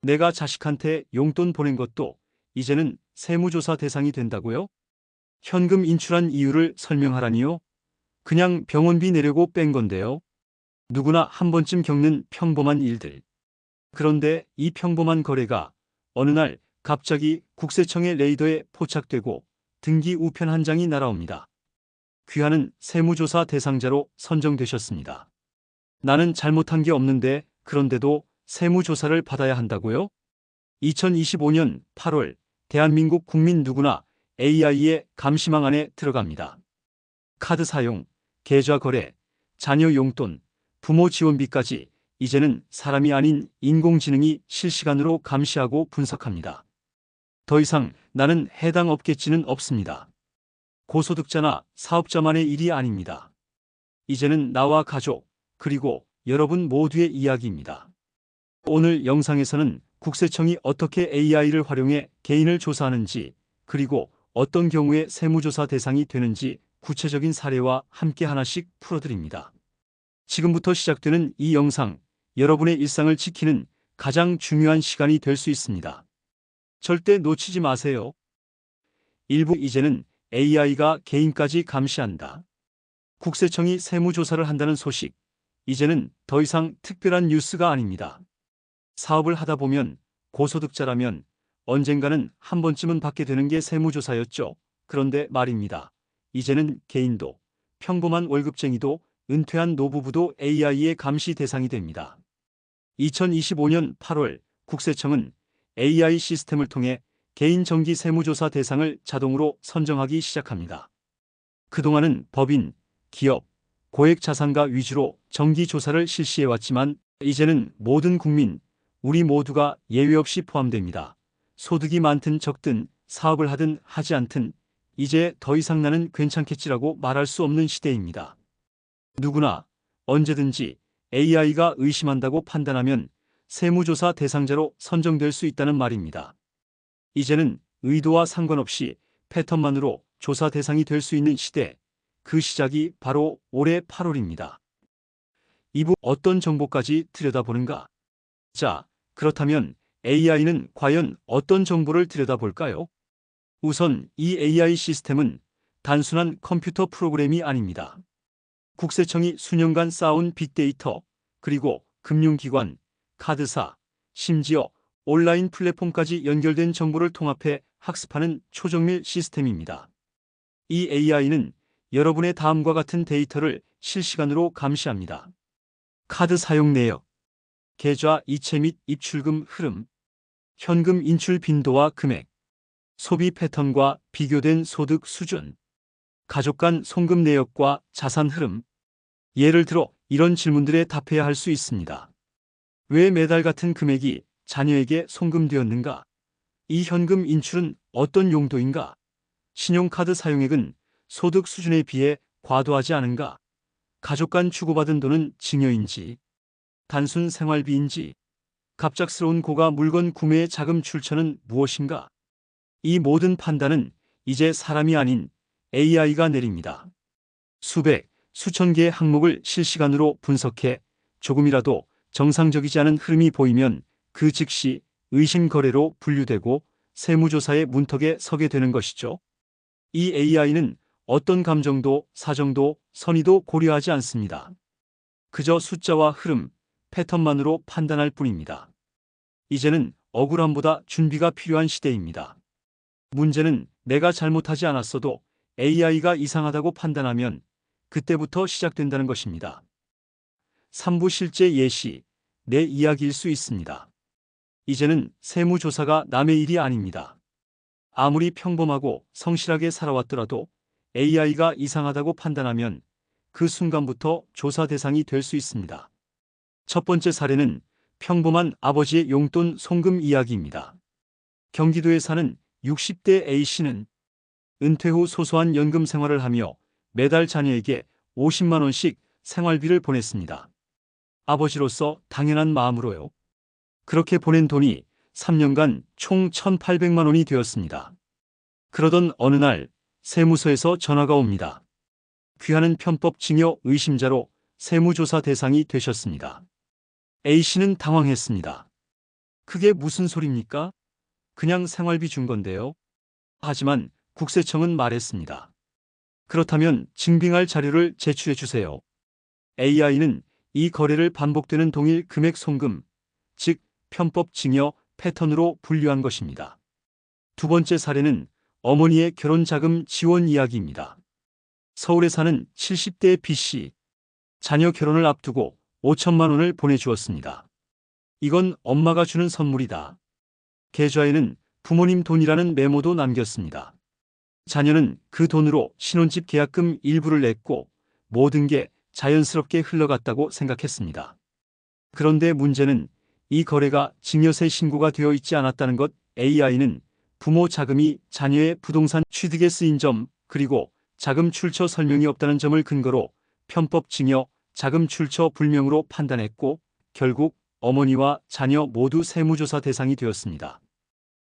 내가 자식한테 용돈 보낸 것도 이제는 세무조사 대상이 된다고요? 현금 인출한 이유를 설명하라니요? 그냥 병원비 내려고 뺀 건데요. 누구나 한 번쯤 겪는 평범한 일들. 그런데 이 평범한 거래가 어느 날 갑자기 국세청의 레이더에 포착되고 등기 우편 한 장이 날아옵니다. 귀하는 세무조사 대상자로 선정되셨습니다. 나는 잘못한 게 없는데 그런데도 세무조사를 받아야 한다고요? 2025년 8월 대한민국 국민 누구나 AI의 감시망 안에 들어갑니다. 카드 사용, 계좌 거래, 자녀 용돈, 부모 지원비까지 이제는 사람이 아닌 인공지능이 실시간으로 감시하고 분석합니다. 더 이상 나는 해당 업계지는 없습니다. 고소득자나 사업자만의 일이 아닙니다. 이제는 나와 가족, 그리고 여러분 모두의 이야기입니다. 오늘 영상에서는 국세청이 어떻게 AI를 활용해 개인을 조사하는지, 그리고 어떤 경우에 세무조사 대상이 되는지 구체적인 사례와 함께 하나씩 풀어드립니다. 지금부터 시작되는 이 영상, 여러분의 일상을 지키는 가장 중요한 시간이 될 수 있습니다. 절대 놓치지 마세요. 일부 이제는 AI가 개인까지 감시한다. 국세청이 세무조사를 한다는 소식. 이제는 더 이상 특별한 뉴스가 아닙니다. 사업을 하다 보면 고소득자라면 언젠가는 한 번쯤은 받게 되는 게 세무조사였죠. 그런데 말입니다. 이제는 개인도, 평범한 월급쟁이도, 은퇴한 노부부도 AI의 감시 대상이 됩니다. 2025년 8월 국세청은 AI 시스템을 통해 개인 정기 세무조사 대상을 자동으로 선정하기 시작합니다. 그동안은 법인, 기업, 고액 자산가 위주로 정기 조사를 실시해왔지만 이제는 모든 국민, 우리 모두가 예외 없이 포함됩니다. 소득이 많든 적든 사업을 하든 하지 않든 이제 더 이상 나는 괜찮겠지라고 말할 수 없는 시대입니다. 누구나 언제든지 AI가 의심한다고 판단하면 세무조사 대상자로 선정될 수 있다는 말입니다. 이제는 의도와 상관없이 패턴만으로 조사 대상이 될 수 있는 시대, 그 시작이 바로 올해 8월입니다. 이부 어떤 정보까지 들여다보는가? 자, 그렇다면 AI는 과연 어떤 정보를 들여다볼까요? 우선 이 AI 시스템은 단순한 컴퓨터 프로그램이 아닙니다. 국세청이 수년간 쌓아온 빅데이터, 그리고 금융기관, 카드사, 심지어 온라인 플랫폼까지 연결된 정보를 통합해 학습하는 초정밀 시스템입니다. 이 AI는 여러분의 다음과 같은 데이터를 실시간으로 감시합니다. 카드 사용 내역, 계좌 이체 및 입출금 흐름, 현금 인출 빈도와 금액, 소비 패턴과 비교된 소득 수준, 가족 간 송금 내역과 자산 흐름. 예를 들어 이런 질문들에 답해야 할 수 있습니다. 왜 매달 같은 금액이 자녀에게 송금되었는가? 이 현금 인출은 어떤 용도인가? 신용카드 사용액은 소득 수준에 비해 과도하지 않은가? 가족 간 주고받은 돈은 증여인지, 단순 생활비인지, 갑작스러운 고가 물건 구매의 자금 출처는 무엇인가? 이 모든 판단은 이제 사람이 아닌 AI가 내립니다. 수백, 수천 개의 항목을 실시간으로 분석해 조금이라도 정상적이지 않은 흐름이 보이면 그 즉시 의심 거래로 분류되고 세무조사의 문턱에 서게 되는 것이죠. 이 AI는 어떤 감정도 사정도 선의도 고려하지 않습니다. 그저 숫자와 흐름, 패턴만으로 판단할 뿐입니다. 이제는 억울함보다 준비가 필요한 시대입니다. 문제는 내가 잘못하지 않았어도 AI가 이상하다고 판단하면 그때부터 시작된다는 것입니다. 3부 실제 예시, 내 이야기일 수 있습니다. 이제는 세무조사가 남의 일이 아닙니다. 아무리 평범하고 성실하게 살아왔더라도 AI가 이상하다고 판단하면 그 순간부터 조사 대상이 될 수 있습니다. 첫 번째 사례는 평범한 아버지의 용돈 송금 이야기입니다. 경기도에 사는 60대 A씨는 은퇴 후 소소한 연금 생활을 하며 매달 자녀에게 50만 원씩 생활비를 보냈습니다. 아버지로서 당연한 마음으로요. 그렇게 보낸 돈이 3년간 총 1,800만 원이 되었습니다. 그러던 어느 날 세무서에서 전화가 옵니다. 귀하는 편법 증여 의심자로 세무조사 대상이 되셨습니다. A씨는 당황했습니다. 그게 무슨 소립니까? 그냥 생활비 준 건데요. 하지만 국세청은 말했습니다. 그렇다면 증빙할 자료를 제출해 주세요. AI는 이 거래를 반복되는 동일 금액 송금, 즉 편법 증여 패턴으로 분류한 것입니다. 두 번째 사례는 어머니의 결혼 자금 지원 이야기입니다. 서울에 사는 70대 B씨. 자녀 결혼을 앞두고 5천만 원을 보내주었습니다. 이건 엄마가 주는 선물이다. 계좌에는 부모님 돈이라는 메모도 남겼습니다. 자녀는 그 돈으로 신혼집 계약금 일부를 냈고 모든 게 자연스럽게 흘러갔다고 생각했습니다. 그런데 문제는 이 거래가 증여세 신고가 되어 있지 않았다는 것. AI는 부모 자금이 자녀의 부동산 취득에 쓰인 점, 그리고 자금 출처 설명이 없다는 점을 근거로 편법 증여, 자금 출처 불명으로 판단했고 결국 어머니와 자녀 모두 세무조사 대상이 되었습니다.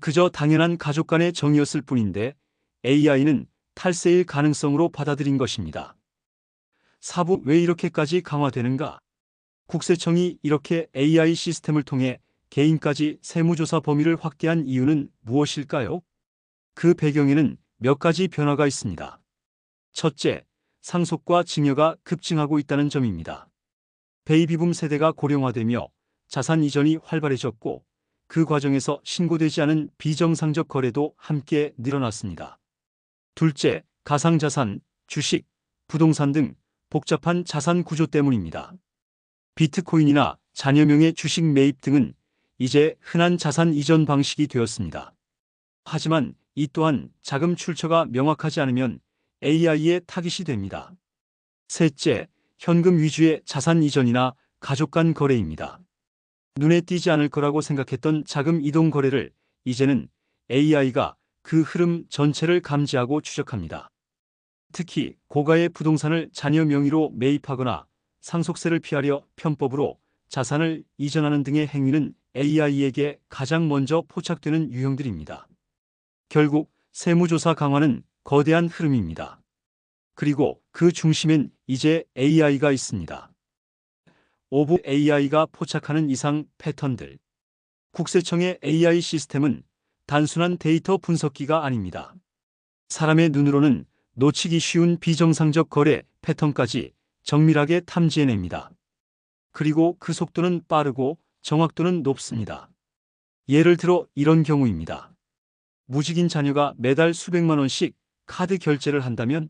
그저 당연한 가족 간의 정이었을 뿐인데 AI는 탈세일 가능성으로 받아들인 것입니다. 사부 왜 이렇게까지 강화되는가? 국세청이 이렇게 AI 시스템을 통해 개인까지 세무조사 범위를 확대한 이유는 무엇일까요? 그 배경에는 몇 가지 변화가 있습니다. 첫째, 상속과 증여가 급증하고 있다는 점입니다. 베이비붐 세대가 고령화되며 자산 이전이 활발해졌고 그 과정에서 신고되지 않은 비정상적 거래도 함께 늘어났습니다. 둘째, 가상자산, 주식, 부동산 등 복잡한 자산 구조 때문입니다. 비트코인이나 자녀명의 주식 매입 등은 이제 흔한 자산 이전 방식이 되었습니다. 하지만 이 또한 자금 출처가 명확하지 않으면 AI의 타깃이 됩니다. 셋째, 현금 위주의 자산 이전이나 가족 간 거래입니다. 눈에 띄지 않을 거라고 생각했던 자금 이동 거래를 이제는 AI가 그 흐름 전체를 감지하고 추적합니다. 특히 고가의 부동산을 자녀 명의로 매입하거나 상속세를 피하려 편법으로 자산을 이전하는 등의 행위는 AI에게 가장 먼저 포착되는 유형들입니다. 결국 세무조사 강화는 거대한 흐름입니다. 그리고 그 중심엔 이제 AI가 있습니다. 오브 AI가 포착하는 이상 패턴들. 국세청의 AI 시스템은 단순한 데이터 분석기가 아닙니다. 사람의 눈으로는 놓치기 쉬운 비정상적 거래 패턴까지 정밀하게 탐지해냅니다. 그리고 그 속도는 빠르고 정확도는 높습니다. 예를 들어 이런 경우입니다. 무직인 자녀가 매달 수백만 원씩 카드 결제를 한다면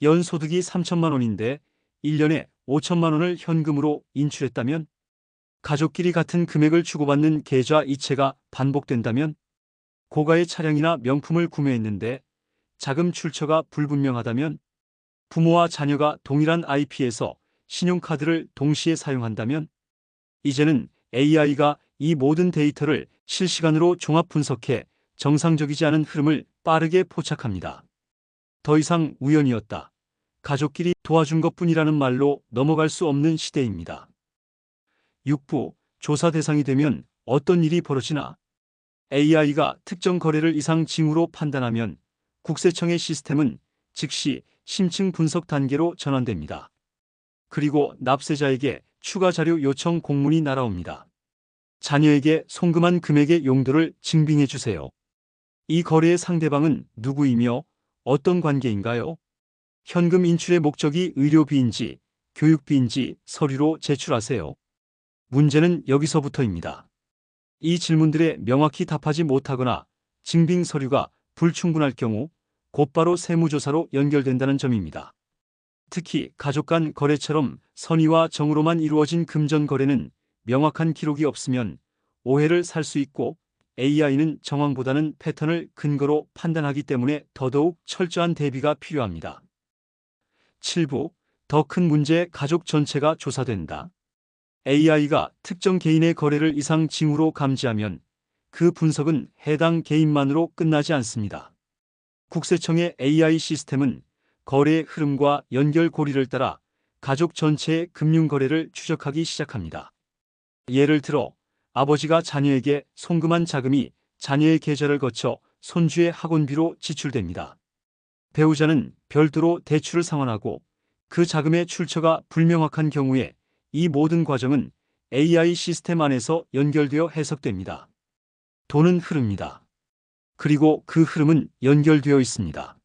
연소득이 3천만 원인데 1년에 5천만 원을 현금으로 인출했다면 가족끼리 같은 금액을 주고받는 계좌 이체가 반복된다면 고가의 차량이나 명품을 구매했는데 자금 출처가 불분명하다면 부모와 자녀가 동일한 IP에서 신용카드를 동시에 사용한다면 이제는 AI가 이 모든 데이터를 실시간으로 종합 분석해 정상적이지 않은 흐름을 빠르게 포착합니다. 더 이상 우연이었다, 가족끼리 도와준 것뿐이라는 말로 넘어갈 수 없는 시대입니다. 6부, 조사 대상이 되면 어떤 일이 벌어지나? AI가 특정 거래를 이상 징후로 판단하면 국세청의 시스템은 즉시 심층 분석 단계로 전환됩니다. 그리고 납세자에게 추가 자료 요청 공문이 날아옵니다. 자녀에게 송금한 금액의 용도를 증빙해 주세요. 이 거래의 상대방은 누구이며 어떤 관계인가요? 현금 인출의 목적이 의료비인지 교육비인지 서류로 제출하세요. 문제는 여기서부터입니다. 이 질문들에 명확히 답하지 못하거나 증빙 서류가 불충분할 경우 곧바로 세무조사로 연결된다는 점입니다. 특히 가족 간 거래처럼 선의와 정으로만 이루어진 금전 거래는 명확한 기록이 없으면 오해를 살 수 있고 AI는 정황보다는 패턴을 근거로 판단하기 때문에 더더욱 철저한 대비가 필요합니다. 7부, 더 큰 문제. 가족 전체가 조사된다. AI가 특정 개인의 거래를 이상 징후로 감지하면 그 분석은 해당 개인만으로 끝나지 않습니다. 국세청의 AI 시스템은 거래의 흐름과 연결고리를 따라 가족 전체의 금융거래를 추적하기 시작합니다. 예를 들어 아버지가 자녀에게 송금한 자금이 자녀의 계좌를 거쳐 손주의 학원비로 지출됩니다. 배우자는 별도로 대출을 상환하고 그 자금의 출처가 불명확한 경우에 이 모든 과정은 AI 시스템 안에서 연결되어 해석됩니다. 돈은 흐릅니다. 그리고 그 흐름은 연결되어 있습니다.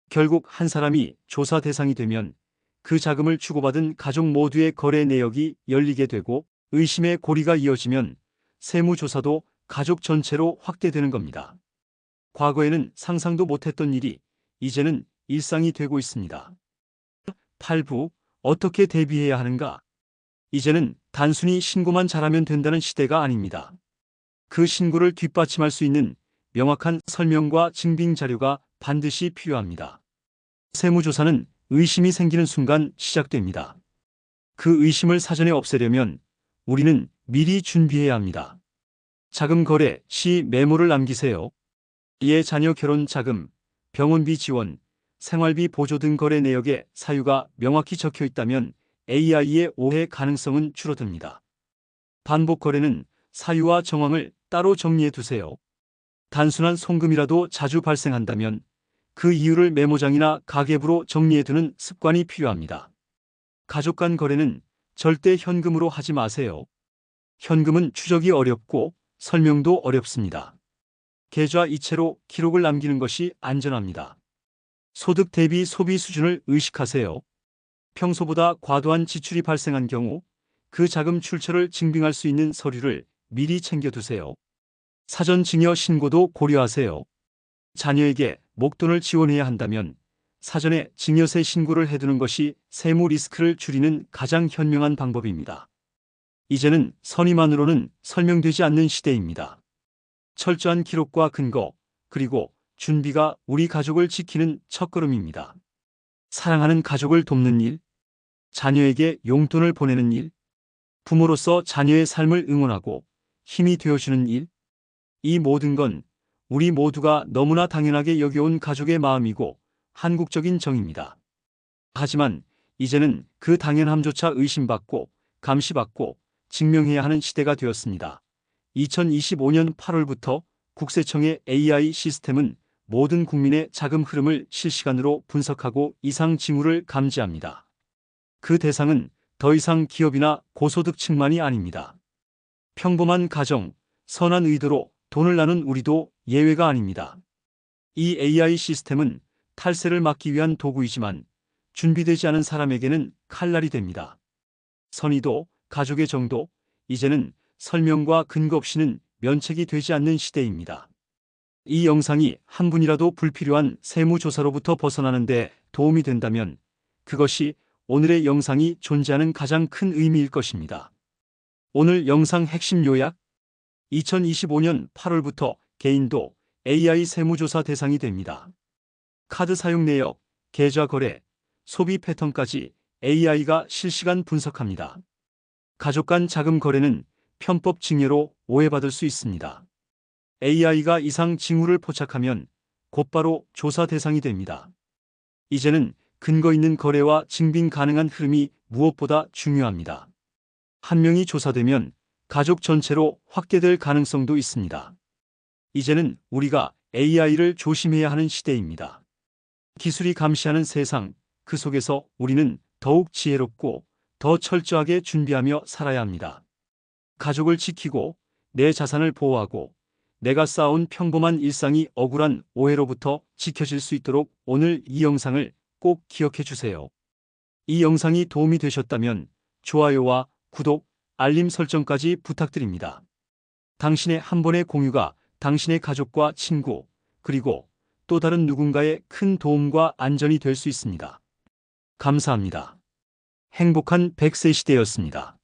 결국 한 사람이 조사 대상이 되면 그 자금을 주고받은 가족 모두의 거래 내역이 열리게 되고, 의심의 고리가 이어지면 세무조사도 가족 전체로 확대되는 겁니다. 과거에는 상상도 못했던 일이 이제는 일상이 되고 있습니다. 8부, 어떻게 대비해야 하는가? 이제는 단순히 신고만 잘하면 된다는 시대가 아닙니다. 그 신고를 뒷받침할 수 있는 명확한 설명과 증빙 자료가 반드시 필요합니다. 세무조사는 의심이 생기는 순간 시작됩니다. 그 의심을 사전에 없애려면 우리는 미리 준비해야 합니다. 자금 거래 시 메모를 남기세요. 이에 자녀 결혼 자금, 병원비 지원, 생활비 보조 등 거래 내역에 사유가 명확히 적혀 있다면 AI의 오해 가능성은 줄어듭니다. 반복 거래는 사유와 정황을 따로 정리해 두세요. 단순한 송금이라도 자주 발생한다면 그 이유를 메모장이나 가계부로 정리해 두는 습관이 필요합니다. 가족 간 거래는 절대 현금으로 하지 마세요. 현금은 추적이 어렵고 설명도 어렵습니다. 계좌 이체로 기록을 남기는 것이 안전합니다. 소득 대비 소비 수준을 의식하세요. 평소보다 과도한 지출이 발생한 경우 그 자금 출처를 증빙할 수 있는 서류를 미리 챙겨두세요. 사전 증여 신고도 고려하세요. 자녀에게 목돈을 지원해야 한다면 사전에 증여세 신고를 해두는 것이 세무 리스크를 줄이는 가장 현명한 방법입니다. 이제는 선의만으로는 설명되지 않는 시대입니다. 철저한 기록과 근거, 그리고 준비가 우리 가족을 지키는 첫걸음입니다. 사랑하는 가족을 돕는 일, 자녀에게 용돈을 보내는 일, 부모로서 자녀의 삶을 응원하고 힘이 되어주는 일, 이 모든 건 우리 모두가 너무나 당연하게 여겨온 가족의 마음이고 한국적인 정입니다. 하지만 이제는 그 당연함조차 의심받고 감시받고 증명해야 하는 시대가 되었습니다. 2025년 8월부터 국세청의 AI 시스템은 모든 국민의 자금 흐름을 실시간으로 분석하고 이상 징후를 감지합니다. 그 대상은 더 이상 기업이나 고소득층만이 아닙니다. 평범한 가정, 선한 의도로 돈을 나눈 우리도 예외가 아닙니다. 이 AI 시스템은 탈세를 막기 위한 도구이지만 준비되지 않은 사람에게는 칼날이 됩니다. 선의도, 가족의 정도, 이제는 설명과 근거 없이는 면책이 되지 않는 시대입니다. 이 영상이 한 분이라도 불필요한 세무조사로부터 벗어나는 데 도움이 된다면 그것이 오늘의 영상이 존재하는 가장 큰 의미일 것입니다. 오늘 영상 핵심 요약: 2025년 8월부터 개인도 AI 세무조사 대상이 됩니다. 카드 사용 내역, 계좌 거래, 소비 패턴까지 AI가 실시간 분석합니다. 가족 간 자금 거래는 편법 증여로 오해받을 수 있습니다. AI가 이상 징후를 포착하면 곧바로 조사 대상이 됩니다. 이제는 근거 있는 거래와 증빙 가능한 흐름이 무엇보다 중요합니다. 한 명이 조사되면 가족 전체로 확대될 가능성도 있습니다. 이제는 우리가 AI를 조심해야 하는 시대입니다. 기술이 감시하는 세상, 그 속에서 우리는 더욱 지혜롭고 더 철저하게 준비하며 살아야 합니다. 가족을 지키고 내 자산을 보호하고 내가 쌓아온 평범한 일상이 억울한 오해로부터 지켜질 수 있도록 오늘 이 영상을 꼭 기억해 주세요. 이 영상이 도움이 되셨다면 좋아요와 구독, 알림 설정까지 부탁드립니다. 당신의 한 번의 공유가 당신의 가족과 친구, 그리고 또 다른 누군가의 큰 도움과 안전이 될 수 있습니다. 감사합니다. 행복한 100세 시대였습니다.